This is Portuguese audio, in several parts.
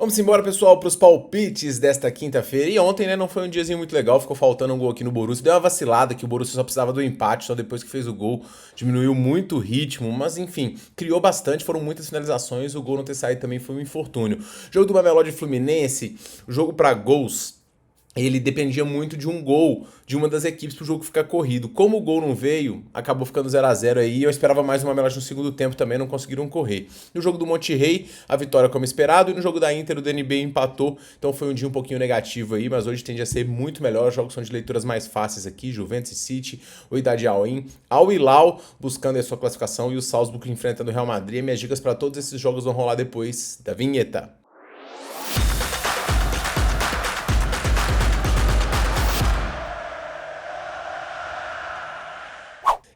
Vamos embora, pessoal, para os palpites desta quinta-feira. E ontem, né, não foi um diazinho muito legal, ficou faltando um gol aqui no Borussia. Deu uma vacilada que o Borussia só precisava do empate, só depois que fez o gol diminuiu muito o ritmo. Mas enfim, criou bastante, foram muitas finalizações. O gol não ter saído também foi um infortúnio. Jogo do Mamelodi Fluminense, jogo para gols. Ele dependia muito de um gol de uma das equipes para o jogo ficar corrido. Como o gol não veio, acabou ficando 0 a 0 aí. Eu esperava mais uma Mamelodi no segundo tempo também, não conseguiram correr. No jogo do Monterrey, a vitória como esperado. E no jogo da Inter, o DNB empatou. Então foi um dia um pouquinho negativo aí, mas hoje tende a ser muito melhor. Os jogos são de leituras mais fáceis aqui. Juventus e City, o Wydad Al-Ain, Al Hilal buscando a sua classificação e o Salzburg enfrentando o Real Madrid. Minhas dicas para todos esses jogos vão rolar depois da vinheta.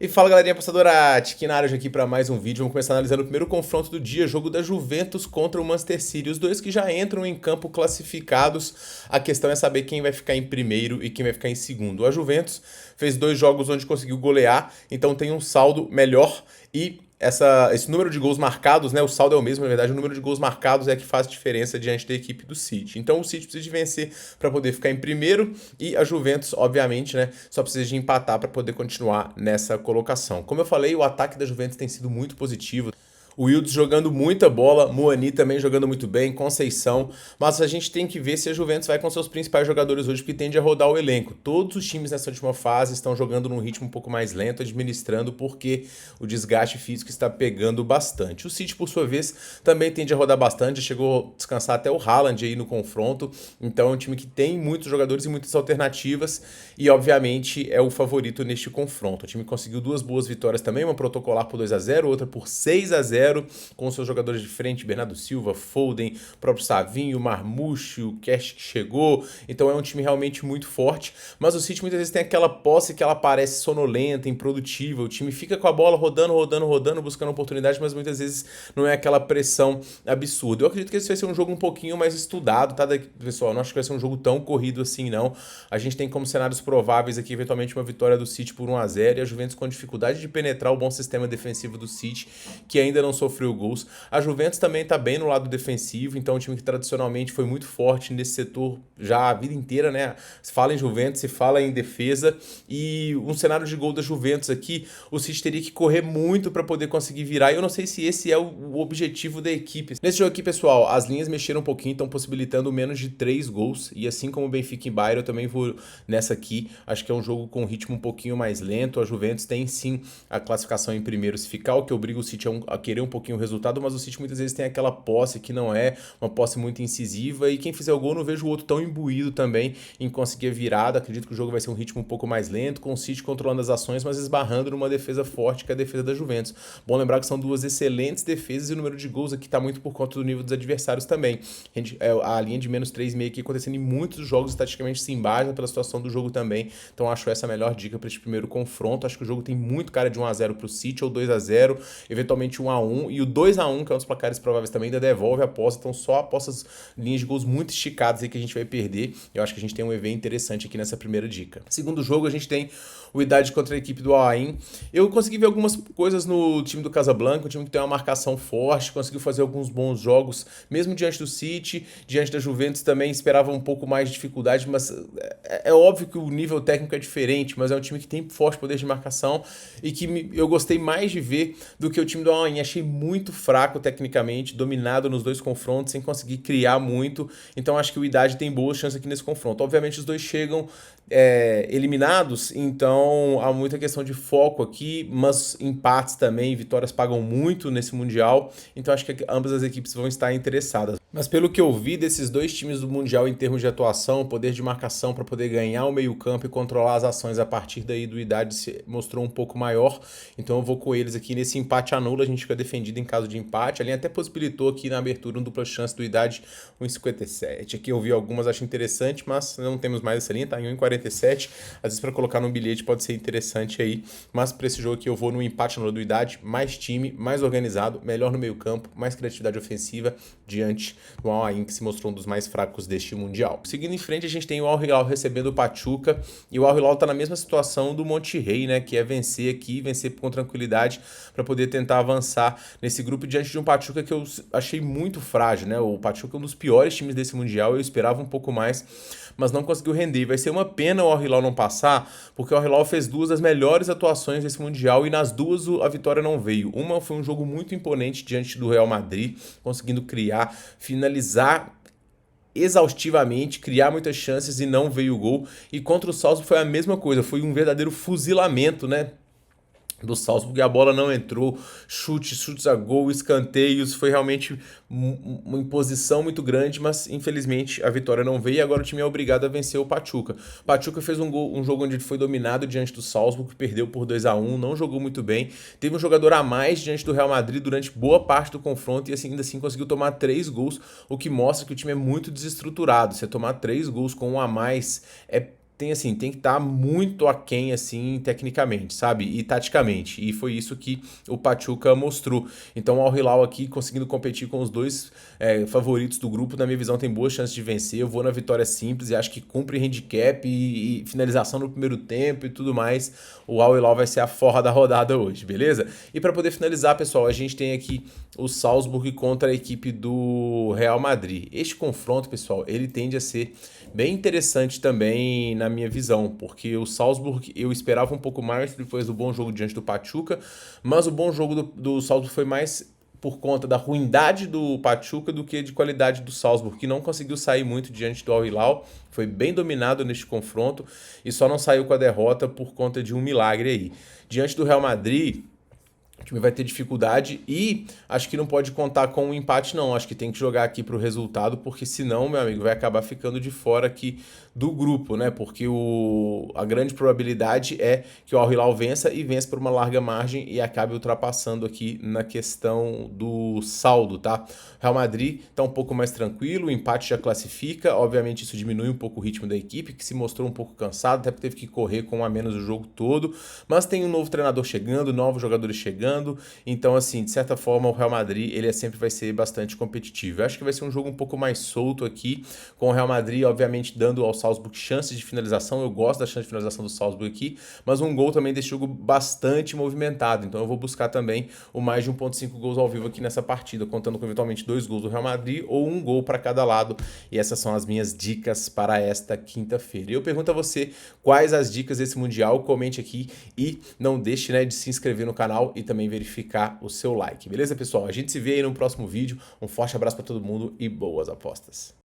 E fala, galerinha apostadora, Tiquinho hoje aqui para mais um vídeo. Vamos começar analisando o primeiro confronto do dia, jogo da Juventus contra o Manchester City. Os dois que já entram em campo classificados. A questão é saber quem vai ficar em primeiro e quem vai ficar em segundo. A Juventus fez 2 jogos onde conseguiu golear, então tem um saldo melhor e esse número de gols marcados, né? O saldo é o mesmo, na verdade, o número de gols marcados é que faz diferença diante da equipe do City. Então o City precisa de vencer para poder ficar em primeiro e a Juventus, obviamente, né, só precisa de empatar para poder continuar nessa colocação. Como eu falei, o ataque da Juventus tem sido muito positivo. O Wilds jogando muita bola, Muani também jogando muito bem, Conceição, mas a gente tem que ver se a Juventus vai com seus principais jogadores hoje, porque tende a rodar o elenco. Todos os times nessa última fase estão jogando num ritmo um pouco mais lento, administrando, porque o desgaste físico está pegando bastante. O City, por sua vez, também tende a rodar bastante, chegou a descansar até o Haaland aí no confronto, então é um time que tem muitos jogadores e muitas alternativas, e obviamente é o favorito neste confronto. O time conseguiu 2 boas vitórias também, uma protocolar por 2 a 0, outra por 6 a 0, com seus jogadores de frente, Bernardo Silva, Foden, próprio Savinho, Marmouche, o Cash que chegou. Então é um time realmente muito forte, mas o City muitas vezes tem aquela posse que ela parece sonolenta, improdutiva. O time fica com a bola rodando, buscando oportunidade, mas muitas vezes não é aquela pressão absurda. Eu acredito que esse vai ser um jogo um pouquinho mais estudado, tá, pessoal? Não acho que vai ser um jogo tão corrido assim, não. A gente tem como cenários prováveis aqui, eventualmente, uma vitória do City por 1 a 0 e a Juventus com dificuldade de penetrar o bom sistema defensivo do City, que ainda não sofreu gols. A Juventus também está bem no lado defensivo, então é um time que tradicionalmente foi muito forte nesse setor já a vida inteira, né? Se fala em Juventus, se fala em defesa, e um cenário de gol da Juventus aqui, o City teria que correr muito para poder conseguir virar, e eu não sei se esse é o objetivo da equipe. Nesse jogo aqui, pessoal, as linhas mexeram um pouquinho, estão possibilitando menos de 3 gols, e assim como o Benfica e Bayern, eu também vou nessa aqui. Acho que é um jogo com um ritmo um pouquinho mais lento. A Juventus tem sim a classificação em primeiro se ficar, o que obriga o City a querer um pouquinho o resultado, mas o City muitas vezes tem aquela posse que não é uma posse muito incisiva, e quem fizer o gol não vejo o outro tão imbuído também em conseguir a virada. Acredito que o jogo vai ser um ritmo um pouco mais lento, com o City controlando as ações, mas esbarrando numa defesa forte, que é a defesa da Juventus. Bom lembrar que são 2 excelentes defesas e o número de gols aqui está muito por conta do nível dos adversários também. A linha de menos 3,5 aqui acontecendo em muitos jogos, estatisticamente se embasa pela situação do jogo também, então acho essa a melhor dica para este primeiro confronto. Acho que o jogo tem muito cara de 1 a 0 para o City, ou 2 a 0, eventualmente 1 a 1, e o 2 a 1, que é um dos placares prováveis também, ainda devolve a aposta. Então só apostas, linhas de gols muito esticadas aí que a gente vai perder. Eu acho que a gente tem um evento interessante aqui nessa primeira dica. Segundo jogo, a gente tem o Wydad contra a equipe do Al-Ain. Eu consegui ver algumas coisas no time do Casablanca, um time que tem uma marcação forte, conseguiu fazer alguns bons jogos, mesmo diante do City, diante da Juventus também esperava um pouco mais de dificuldade, mas é óbvio que o nível técnico é diferente, mas é um time que tem forte poder de marcação e que eu gostei mais de ver do que o time do Al-Ain. Achei muito fraco tecnicamente, dominado nos 2 confrontos, sem conseguir criar muito, então acho que o Wydad tem boas chances aqui nesse confronto. Obviamente os dois chegam eliminados, então há muita questão de foco aqui, mas empates também, vitórias pagam muito nesse Mundial, então acho que ambas as equipes vão estar interessadas. Mas pelo que eu vi desses 2 times do Mundial em termos de atuação, poder de marcação para poder ganhar o meio campo e controlar as ações a partir daí do Wydad se mostrou um pouco maior, então eu vou com eles aqui nesse empate anula. A gente fica defendido em caso de empate. A linha até possibilitou aqui na abertura uma dupla chance do Wydad 1,57. Aqui eu vi algumas, acho interessante, mas não temos mais essa linha, tá em 1,47. Às vezes para colocar no bilhete pode ser interessante aí, mas para esse jogo aqui eu vou no empate anula do Wydad, mais time, mais organizado, melhor no meio campo, mais criatividade ofensiva diante do Al Ain, que se mostrou um dos mais fracos deste Mundial. Seguindo em frente, a gente tem o Al Hilal recebendo o Pachuca, e o Al Hilal tá na mesma situação do Monterrey, né, que é vencer aqui, vencer com tranquilidade para poder tentar avançar nesse grupo diante de um Pachuca que eu achei muito frágil, né? O Pachuca é um dos piores times desse Mundial, eu esperava um pouco mais, mas não conseguiu render. Vai ser uma pena o Al Hilal não passar, porque o Al Hilal fez duas das melhores atuações desse Mundial e nas duas a vitória não veio. Uma foi um jogo muito imponente diante do Real Madrid, conseguindo criar, finalizar exaustivamente, criar muitas chances e não veio o gol. E contra o Salzburg foi a mesma coisa, foi um verdadeiro fuzilamento, né, do Salzburg, a bola não entrou, chutes a gol, escanteios, foi realmente uma imposição muito grande, mas infelizmente a vitória não veio e agora o time é obrigado a vencer o Pachuca. O Pachuca fez um jogo onde ele foi dominado diante do Salzburg, perdeu por 2-1, não jogou muito bem, teve um jogador a mais diante do Real Madrid durante boa parte do confronto e assim, ainda assim conseguiu tomar 3 gols, o que mostra que o time é muito desestruturado. Você tomar 3 gols com um a mais tem que estar muito aquém, assim, tecnicamente, sabe? E taticamente. E foi isso que o Pachuca mostrou. Então o Al Hilal aqui conseguindo competir com os dois favoritos do grupo, na minha visão, tem boas chances de vencer. Eu vou na vitória simples e acho que cumpre handicap e finalização no primeiro tempo e tudo mais. O Al Hilal vai ser a forra da rodada hoje, beleza? E para poder finalizar, pessoal, a gente tem aqui o Salzburg contra a equipe do Real Madrid. Este confronto, pessoal, ele tende a ser bem interessante também na minha visão, porque o Salzburg eu esperava um pouco mais depois do bom jogo diante do Pachuca, mas o bom jogo do Salzburg foi mais por conta da ruindade do Pachuca do que de qualidade do Salzburg, que não conseguiu sair muito diante do Al Hilal, foi bem dominado neste confronto e só não saiu com a derrota por conta de um milagre aí. Diante do Real Madrid, o time vai ter dificuldade e acho que não pode contar com um empate não, acho que tem que jogar aqui para o resultado, porque senão, meu amigo, vai acabar ficando de fora aqui do grupo, né? Porque a grande probabilidade é que o Al Hilal vença e vença por uma larga margem e acabe ultrapassando aqui na questão do saldo, tá? Real Madrid tá um pouco mais tranquilo, o empate já classifica, obviamente isso diminui um pouco o ritmo da equipe, que se mostrou um pouco cansado, até porque teve que correr com um a menos o jogo todo, mas tem um novo treinador chegando, novos jogadores chegando, então assim, de certa forma o Real Madrid, ele sempre vai ser bastante competitivo. Eu acho que vai ser um jogo um pouco mais solto aqui, com o Real Madrid, obviamente, dando ao Salzburg chances de finalização, eu gosto da chance de finalização do Salzburg aqui, mas um gol também desse jogo bastante movimentado, então eu vou buscar também o mais de 1.5 gols ao vivo aqui nessa partida, contando com eventualmente 2 gols do Real Madrid ou um gol para cada lado, e essas são as minhas dicas para esta quinta-feira. E eu pergunto a você, quais as dicas desse Mundial? Comente aqui e não deixe, né, de se inscrever no canal e também verificar o seu like, beleza, pessoal? A gente se vê aí no próximo vídeo, um forte abraço para todo mundo e boas apostas!